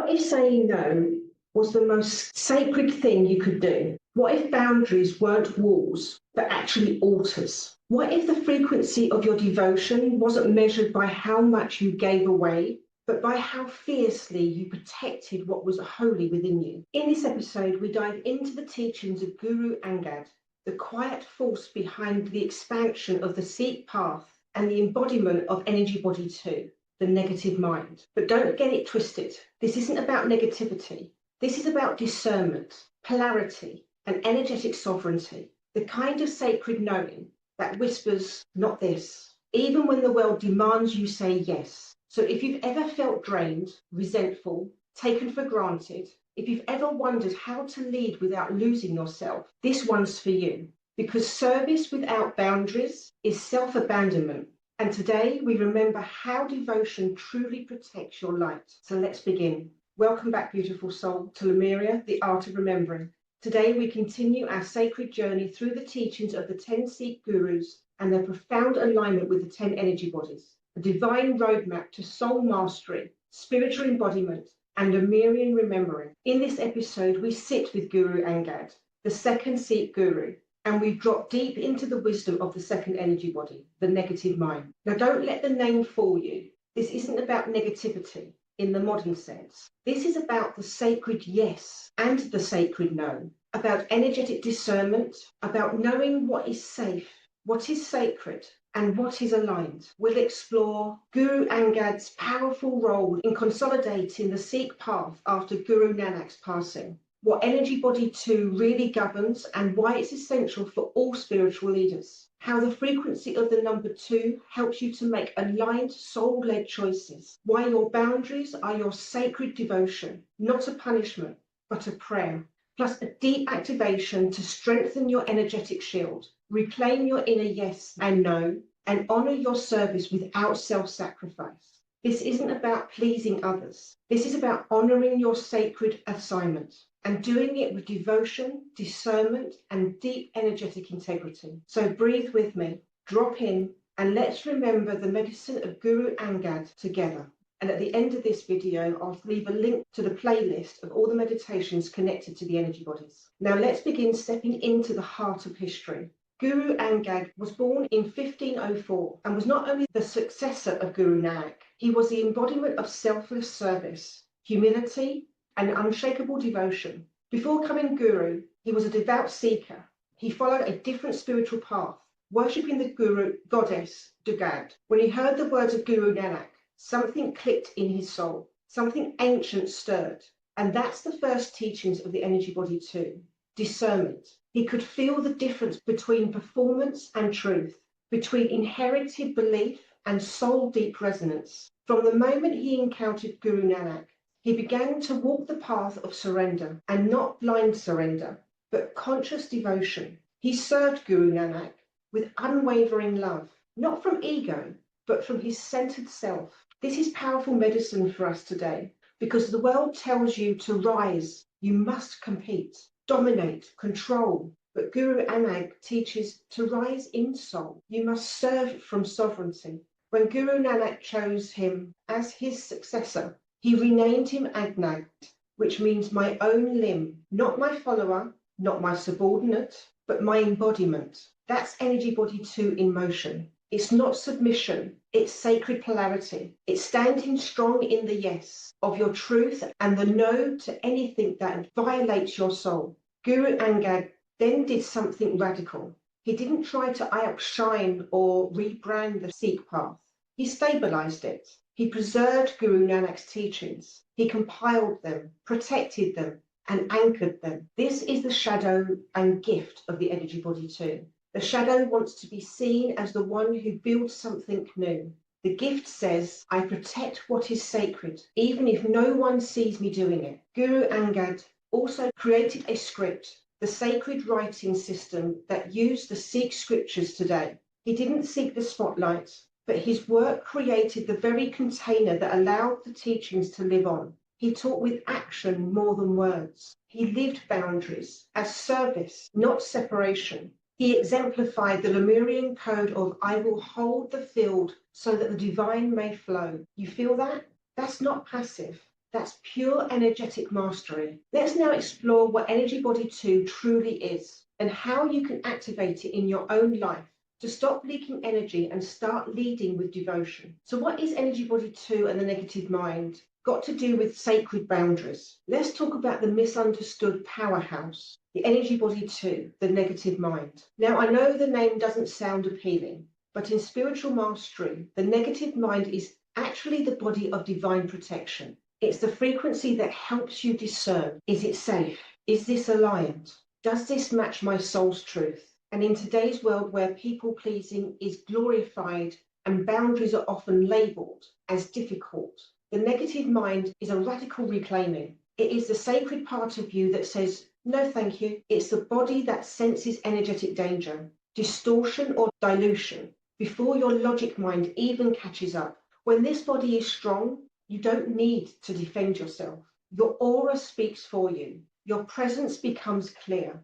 What if saying no was the most sacred thing you could do? What if boundaries weren't walls, but actually altars? What if the frequency of your devotion wasn't measured by how much you gave away, but by how fiercely you protected what was holy within you? In this episode, we dive into the teachings of Guru Angad, the quiet force behind the expansion of the Sikh path and the embodiment of Energy Body 2. The negative mind. But don't get it twisted. This isn't about negativity. This is about discernment, polarity, and energetic sovereignty. The kind of sacred knowing that whispers, not this, even when the world demands you say yes. So if you've ever felt drained, resentful, taken for granted, if you've ever wondered how to lead without losing yourself, this one's for you. Because service without boundaries is self-abandonment. And today we remember how devotion truly protects your light. So let's begin. Welcome back, beautiful soul, to Lemuria, the art of remembering. Today we continue our sacred journey through the teachings of the 10 Sikh Gurus and their profound alignment with the 10 energy bodies, a divine roadmap to soul mastery, spiritual embodiment, and Lemurian remembering. In this episode, we sit with Guru Angad, the second Sikh Guru, and we've dropped deep into the wisdom of the second energy body, the negative mind. Now, don't let the name fool you. This isn't about negativity in the modern sense. This is about the sacred yes and the sacred no, about energetic discernment, about knowing what is safe, what is sacred, and what is aligned. We'll explore Guru Angad's powerful role in consolidating the Sikh path after Guru Nanak's passing, what Energy Body 2 really governs and why it's essential for all spiritual leaders, how the frequency of the number 2 helps you to make aligned soul-led choices, why your boundaries are your sacred devotion, not a punishment, but a prayer, plus a deep activation to strengthen your energetic shield, reclaim your inner yes and no, and honor your service without self-sacrifice. This isn't about pleasing others. This is about honoring your sacred assignment and doing it with devotion, discernment, and deep energetic integrity. So breathe with me, drop in, and let's remember the medicine of Guru Angad together. And at the end of this video, I'll leave a link to the playlist of all the meditations connected to the energy bodies. Now let's begin stepping into the heart of history. Guru Angad was born in 1504 and was not only the successor of Guru Nanak, he was the embodiment of selfless service, humility, and unshakable devotion. Before coming Guru, he was a devout seeker. He followed a different spiritual path, worshipping the Guru goddess Dugad. When he heard the words of Guru Nanak, something clicked in his soul, something ancient stirred. And that's the first teachings of the Energy Body 2, discernment. He could feel the difference between performance and truth, between inherited belief and soul-deep resonance. From the moment he encountered Guru Nanak, he began to walk the path of surrender, and not blind surrender, but conscious devotion. He served Guru Nanak with unwavering love, not from ego, but from his centered self. This is powerful medicine for us today, because the world tells you to rise, you must compete, dominate, control. But Guru Angad teaches to rise in soul. You must serve from sovereignty. When Guru Nanak chose him as his successor, he renamed him Angad, which means my own limb, not my follower, not my subordinate, but my embodiment. That's Energy Body 2 in motion. It's not submission, it's sacred polarity. It's standing strong in the yes of your truth and the no to anything that violates your soul. Guru Angad then did something radical. He didn't try to outshine or rebrand the Sikh path. He stabilized it. He preserved Guru Nanak's teachings. He compiled them, protected them, and anchored them. This is the shadow and gift of the Energy Body 2. The shadow wants to be seen as the one who builds something new. The gift says, I protect what is sacred, even if no one sees me doing it. Guru Angad also created a script, the sacred writing system that used the Sikh scriptures today. He didn't seek the spotlight, but his work created the very container that allowed the teachings to live on. He taught with action more than words. He lived boundaries as service, not separation. He exemplified the Lemurian code of I will hold the field so that the divine may flow. You feel that? That's not passive. That's pure energetic mastery. Let's now explore what Energy Body 2 truly is and how you can activate it in your own life to stop leaking energy and start leading with devotion. So what is Energy Body 2 and the negative mind? Got to do with sacred boundaries. Let's talk about the misunderstood powerhouse, the Energy Body 2, the negative mind. Now, I know the name doesn't sound appealing, but in spiritual mastery, the negative mind is actually the body of divine protection. It's the frequency that helps you discern. Is it safe? Is this aligned? Does this match my soul's truth? And in today's world where people-pleasing is glorified and boundaries are often labelled as difficult, the negative mind is a radical reclaiming. It is the sacred part of you that says, no thank you. It's the body that senses energetic danger, distortion or dilution before your logic mind even catches up. When this body is strong, you don't need to defend yourself. Your aura speaks for you. Your presence becomes clear.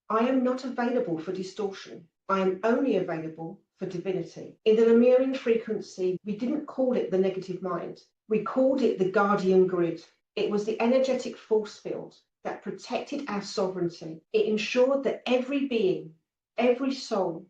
I am not available for distortion. I am only available for divinity. In the Lemurian frequency, we didn't call it the negative mind. We called it the guardian grid. It was the energetic force field that protected our sovereignty. It ensured that every being, every soul,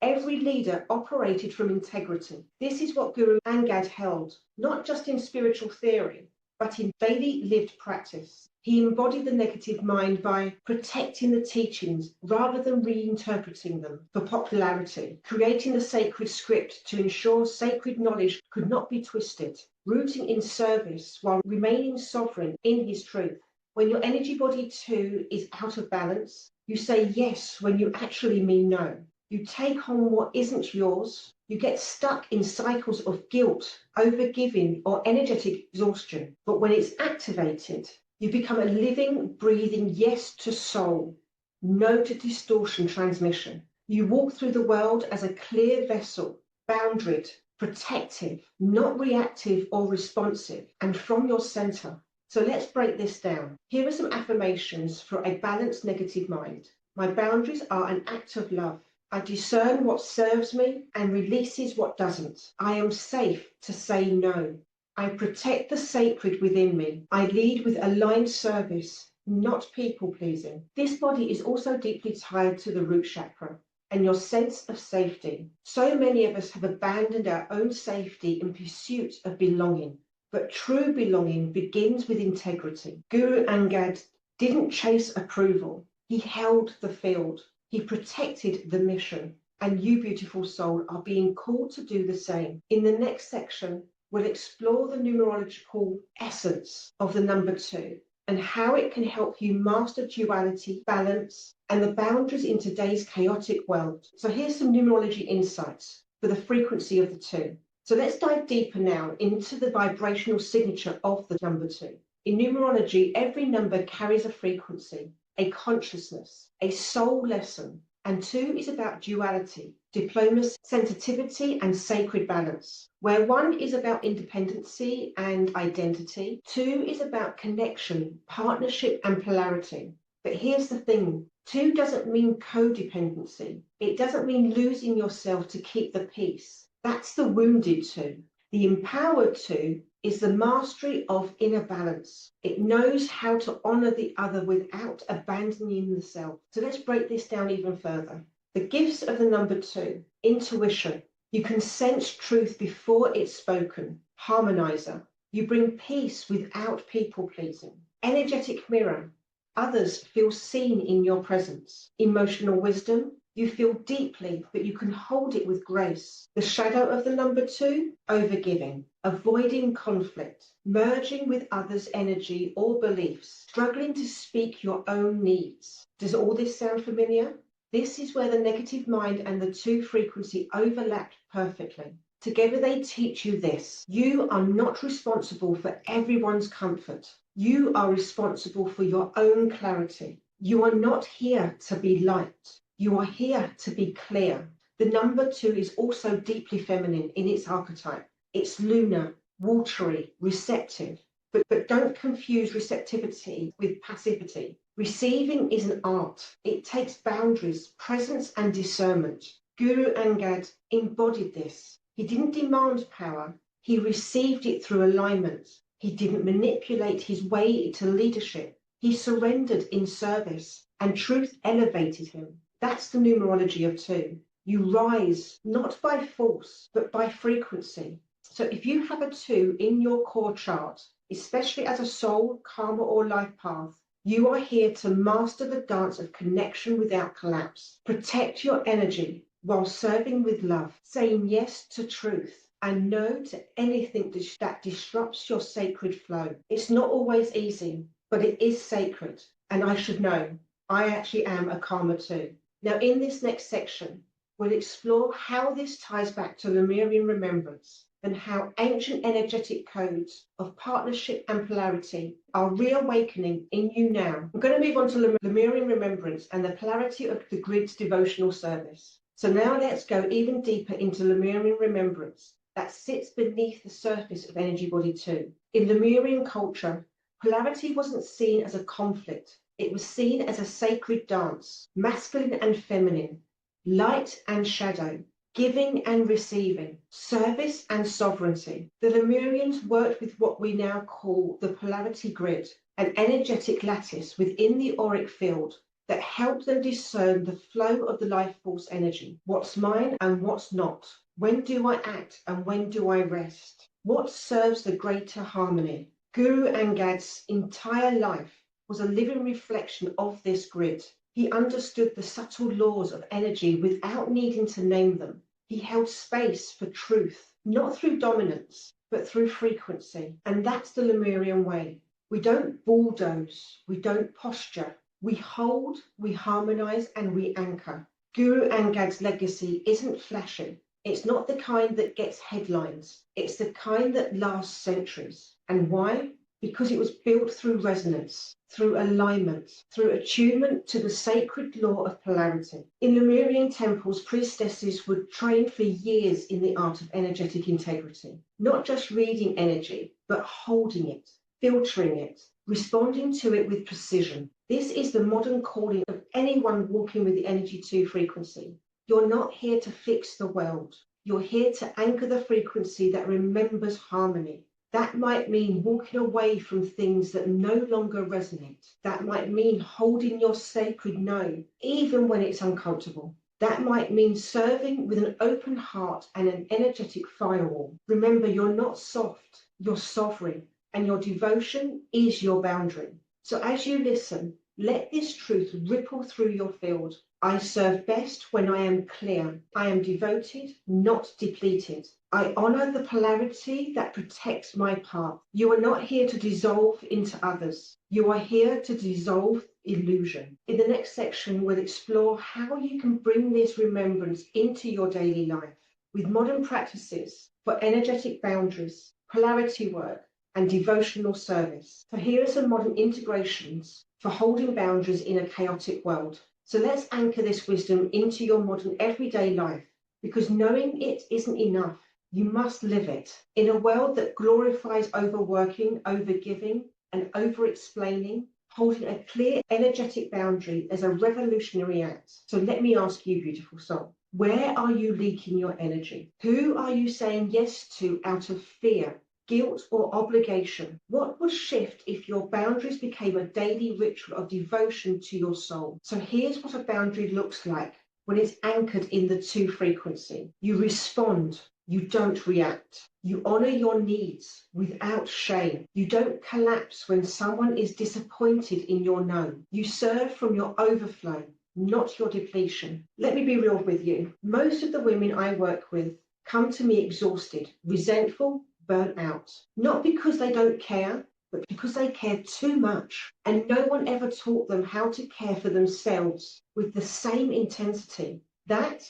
every leader operated from integrity. This is what Guru Angad held, not just in spiritual theory, but in daily lived practice. He embodied the negative mind by protecting the teachings rather than reinterpreting them for popularity, creating the sacred script to ensure sacred knowledge could not be twisted, rooting in service while remaining sovereign in his truth. When your energy body too is out of balance, you say yes when you actually mean no. You take on what isn't yours. You get stuck in cycles of guilt, overgiving, or energetic exhaustion. But when it's activated, you become a living, breathing yes to soul, no to distortion transmission. You walk through the world as a clear vessel, boundaried, protective, not reactive or responsive, and from your center. So let's break this down. Here are some affirmations for a balanced negative mind. My boundaries are an act of love. I discern what serves me and releases what doesn't. I am safe to say no. I protect the sacred within me. I lead with aligned service, not people-pleasing. This body is also deeply tied to the root chakra and your sense of safety. So many of us have abandoned our own safety in pursuit of belonging. But true belonging begins with integrity. Guru Angad didn't chase approval. He held the field. He protected the mission. And you, beautiful soul, are being called to do the same. In the next section, we'll explore the numerological essence of the number 2 and how it can help you master duality, balance, and the boundaries in today's chaotic world. So here's some numerology insights for the frequency of the 2. So let's dive deeper now into the vibrational signature of the number 2. In numerology, every number carries a frequency, a consciousness, a soul lesson, and 2 is about duality, diplomacy, sensitivity, and sacred balance. Where 1 is about independency and identity, 2 is about connection, partnership, and polarity. But here's the thing, 2 doesn't mean codependency. It doesn't mean losing yourself to keep the peace. That's the wounded 2. The empowered 2 is the mastery of inner balance. It knows how to honor the other without abandoning the self. So let's break this down even further. The gifts of the number 2, intuition. You can sense truth before it's spoken. Harmonizer. You bring peace without people pleasing. Energetic mirror. Others feel seen in your presence. Emotional wisdom. You feel deeply, but you can hold it with grace. The shadow of the number 2, overgiving, avoiding conflict, merging with others' energy or beliefs, struggling to speak your own needs. Does all this sound familiar? This is where the negative mind and the 2 frequency overlap perfectly. Together they teach you this. You are not responsible for everyone's comfort. You are responsible for your own clarity. You are not here to be liked. You are here to be clear. The number 2 is also deeply feminine in its archetype. It's lunar, watery, receptive. But don't confuse receptivity with passivity. Receiving is an art. It takes boundaries, presence, and discernment. Guru Angad embodied this. He didn't demand power. He received it through alignment. He didn't manipulate his way into leadership. He surrendered in service, and truth elevated him. That's the numerology of 2. You rise not by force, but by frequency. So if you have a 2 in your core chart, especially as a soul, karma, or life path, you are here to master the dance of connection without collapse. Protect your energy while serving with love, saying yes to truth and no to anything that disrupts your sacred flow. It's not always easy, but it is sacred. And I should know, I actually am a karma 2. Now, in this next section, we'll explore how this ties back to Lemurian remembrance and how ancient energetic codes of partnership and polarity are reawakening in you now. I'm going to move on to Lemurian remembrance and the polarity of the grid's devotional service. So now let's go even deeper into Lemurian remembrance that sits beneath the surface of Energy Body 2. In Lemurian culture, polarity wasn't seen as a conflict. It was seen as a sacred dance, masculine and feminine, light and shadow, giving and receiving, service and sovereignty. The Lemurians worked with what we now call the polarity grid, an energetic lattice within the auric field that helped them discern the flow of the life force energy, what's mine and what's not. When do I act and when do I rest? What serves the greater harmony? Guru Angad's entire life was a living reflection of this grid. He understood the subtle laws of energy without needing to name them. He held space for truth, not through dominance, but through frequency. And that's the Lemurian way. We don't bulldoze, we don't posture. We hold, we harmonize, and we anchor. Guru Angad's legacy isn't flashy. It's not the kind that gets headlines. It's the kind that lasts centuries. And why? Because it was built through resonance, through alignment, through attunement to the sacred law of polarity. In Lemurian temples, priestesses would train for years in the art of energetic integrity, not just reading energy, but holding it, filtering it, responding to it with precision. This is the modern calling of anyone walking with the Energy 2 frequency. You're not here to fix the world. You're here to anchor the frequency that remembers harmony. That might mean walking away from things that no longer resonate. That might mean holding your sacred no, even when it's uncomfortable. That might mean serving with an open heart and an energetic firewall. Remember, you're not soft, you're sovereign, and your devotion is your boundary. So as you listen, let this truth ripple through your field. I serve best when I am clear. I am devoted, not depleted. I honor the polarity that protects my path. You are not here to dissolve into others. You are here to dissolve illusion. In the next section, we'll explore how you can bring this remembrance into your daily life with modern practices for energetic boundaries, polarity work, and devotional service. So here are some modern integrations for holding boundaries in a chaotic world. So let's anchor this wisdom into your modern everyday life, because knowing it isn't enough. You must live it. In a world that glorifies overworking, overgiving, and over-explaining, holding a clear energetic boundary is a revolutionary act. So let me ask you, beautiful soul, where are you leaking your energy? Who are you saying yes to out of fear, guilt, or obligation? What would shift if your boundaries became a daily ritual of devotion to your soul? So here's what a boundary looks like when it's anchored in the 2 frequency. You respond, you don't react. You honor your needs without shame. You don't collapse when someone is disappointed in your no. You serve from your overflow, not your depletion. Let me be real with you. Most of the women I work with come to me exhausted, resentful, burnt out, not because they don't care, but because they care too much. And no one ever taught them how to care for themselves with the same intensity. That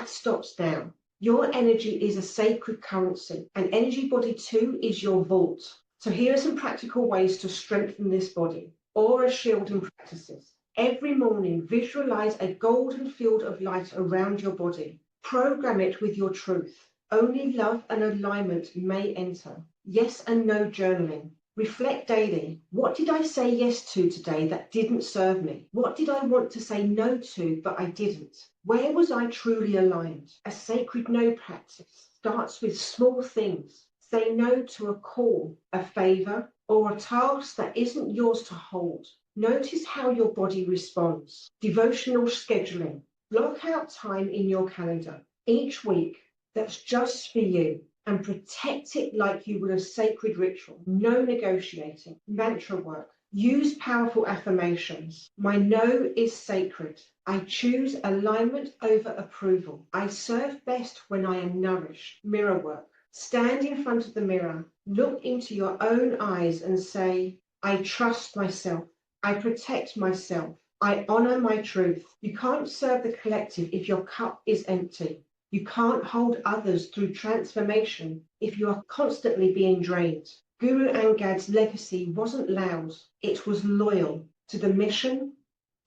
stops now. Your energy is a sacred currency, and Energy Body 2 is your vault. So here are some practical ways to strengthen this body. Aura shielding practices. Every morning, visualize a golden field of light around your body. Program it with your truth. Only love and alignment may enter. Yes and no journaling. Reflect daily. What did I say yes to today that didn't serve me? What did I want to say no to, but I didn't? Where was I truly aligned? A sacred no practice starts with small things. Say no to a call, a favor, or a task that isn't yours to hold. Notice how your body responds. Devotional scheduling. Block out time in your calendar each week that's just for you and protect it like you would a sacred ritual. No negotiating. Mantra work. Use powerful affirmations. My no is sacred. I choose alignment over approval. I serve best when I am nourished. Mirror work. Stand in front of the mirror, look into your own eyes and say, I trust myself. I protect myself. I honor my truth. You can't serve the collective if your cup is empty. You can't hold others through transformation if you are constantly being drained. Guru Angad's legacy wasn't loud. It was loyal to the mission,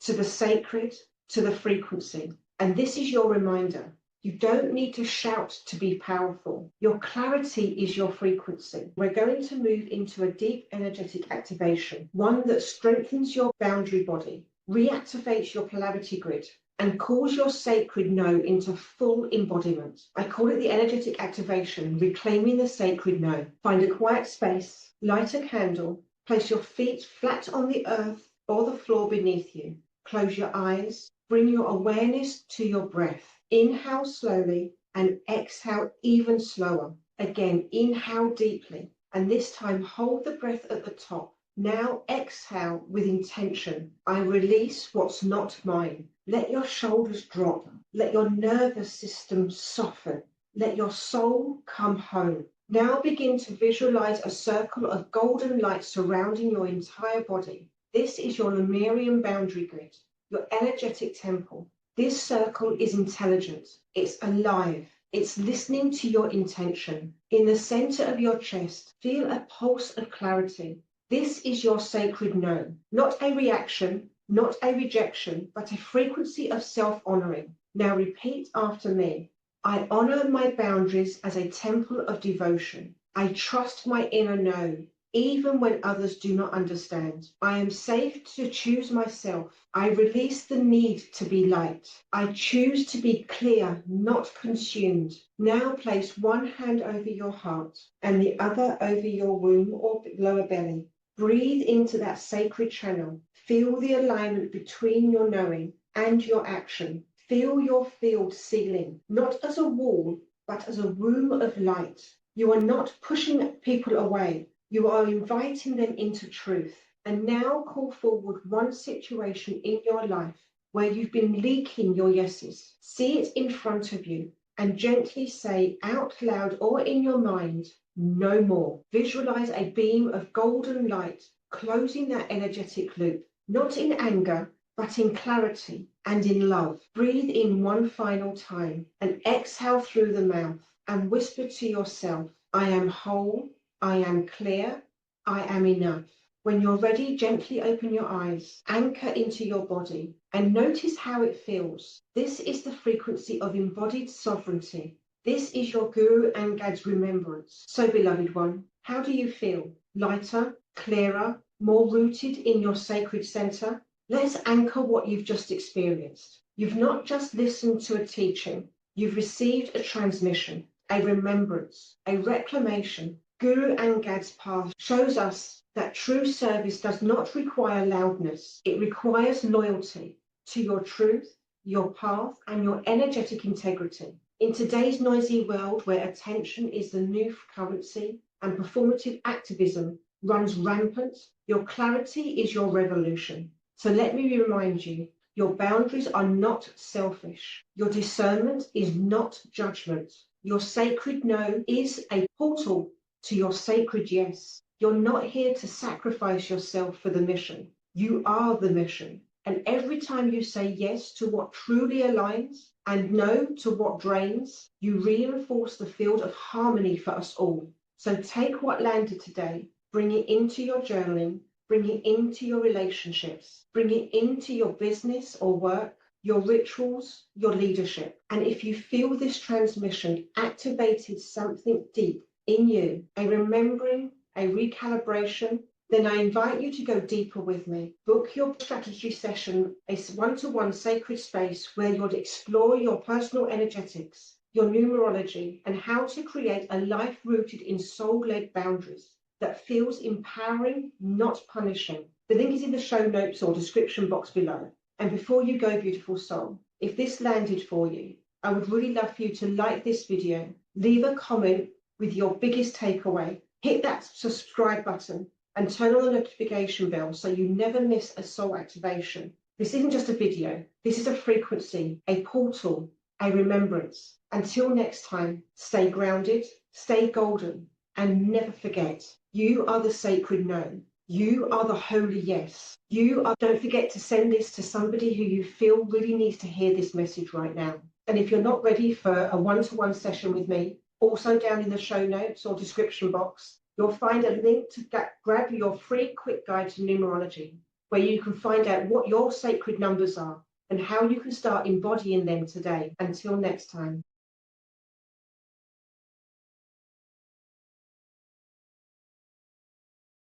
to the sacred, to the frequency. And this is your reminder. You don't need to shout to be powerful. Your clarity is your frequency. We're going to move into a deep energetic activation, one that strengthens your boundary body, reactivates your polarity grid, and calls your sacred no into full embodiment. I call it the energetic activation, reclaiming the sacred no. Find a quiet space, light a candle, place your feet flat on the earth or the floor beneath you. Close your eyes, bring your awareness to your breath. Inhale slowly and exhale even slower. Again, inhale deeply, and this time hold the breath at the top. Now exhale with intention. I release what's not mine. Let your shoulders drop. Let your nervous system soften. Let your soul come home. Now begin to visualize a circle of golden light surrounding your entire body. This is your Lemurian boundary grid, your energetic temple. This circle is intelligent. It's alive. It's listening to your intention. In the center of your chest, feel a pulse of clarity. This is your sacred no, not a reaction, not a rejection, but a frequency of self-honoring. Now repeat after me. I honor my boundaries as a temple of devotion. I trust my inner no, even when others do not understand. I am safe to choose myself. I release the need to be light. I choose to be clear, not consumed. Now place one hand over your heart and the other over your womb or lower belly. Breathe into that sacred channel. Feel the alignment between your knowing and your action. Feel your field sealing, not as a wall, but as a womb of light. You are not pushing people away. You are inviting them into truth. And now call forward one situation in your life where you've been leaking your yeses. See it in front of you and gently say out loud or in your mind, no more. Visualize a beam of golden light closing that energetic loop, not in anger, but in clarity and in love. Breathe in one final time and exhale through the mouth and whisper to yourself, I am whole, I am clear, I am enough. When you're ready, gently open your eyes, anchor into your body, and notice how it feels. This is the frequency of embodied sovereignty. This is your Guru Angad's remembrance. So, beloved one, how do you feel? Lighter, clearer, more rooted in your sacred center? Let's anchor what you've just experienced. You've not just listened to a teaching, you've received a transmission, a remembrance, a reclamation. Guru Angad's path shows us that true service does not require loudness. It requires loyalty to your truth, your path, and your energetic integrity. In today's noisy world where attention is the new currency and performative activism runs rampant, your clarity is your revolution. So let me remind you, your boundaries are not selfish. Your discernment is not judgment. Your sacred no is a portal to your sacred yes. You're not here to sacrifice yourself for the mission. You are the mission. And every time you say yes to what truly aligns and no to what drains, you reinforce the field of harmony for us all. So take what landed today, bring it into your journaling, bring it into your relationships, bring it into your business or work, your rituals, your leadership. And if you feel this transmission activated something deep in you, a remembering, a recalibration, then I invite you to go deeper with me. Book your strategy session, a one-to-one sacred space where you'll explore your personal energetics, your numerology, and how to create a life rooted in soul-led boundaries that feels empowering, not punishing. The link is in the show notes or description box below. And before you go, beautiful soul, if this landed for you, I would really love for you to like this video, leave a comment with your biggest takeaway, hit that subscribe button, and turn on the notification bell so you never miss a soul activation. This isn't just a video, this is a frequency, a portal, a remembrance. Until next time, stay grounded, stay golden, and never forget, you are the sacred no. You are the holy yes. Don't forget to send this to somebody who you feel really needs to hear this message right now. And if you're not ready for a one-to-one session with me, also down in the show notes or description box, you'll find a link to grab your free quick guide to numerology, where you can find out what your sacred numbers are and how you can start embodying them today. Until next time.